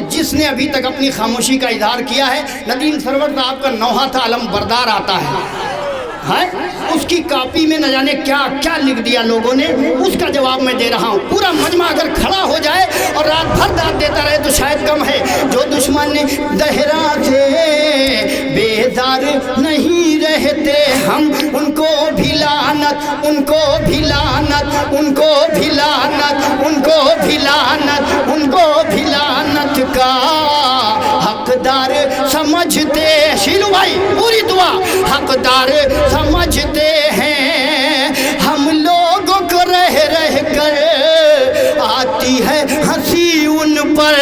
जिसने अभी तक अपनी खामोशी का इजहार किया है, नदीम सरवर साहब का नौहा था अलम बरदार आता है, उसकी कॉपी में न जाने क्या क्या लिख दिया लोगों ने, उसका जवाब मैं दे रहा हूँ। पूरा मजमा अगर खड़ा हो जाए और रात भर दाद देता रहे तो शायद कम है। जो दुश्मन दहरा से बेदार नहीं रहते हम, उनको भी लानत, उनको भी लानत, उनको भी लानत, उनको भी लानत, उनको भी लानत का हकदार समझते। शीलू भाई पूरी दुआ, हकदार समझते हैं हम लोगों को, रह रह कर आती है हंसी उन पर।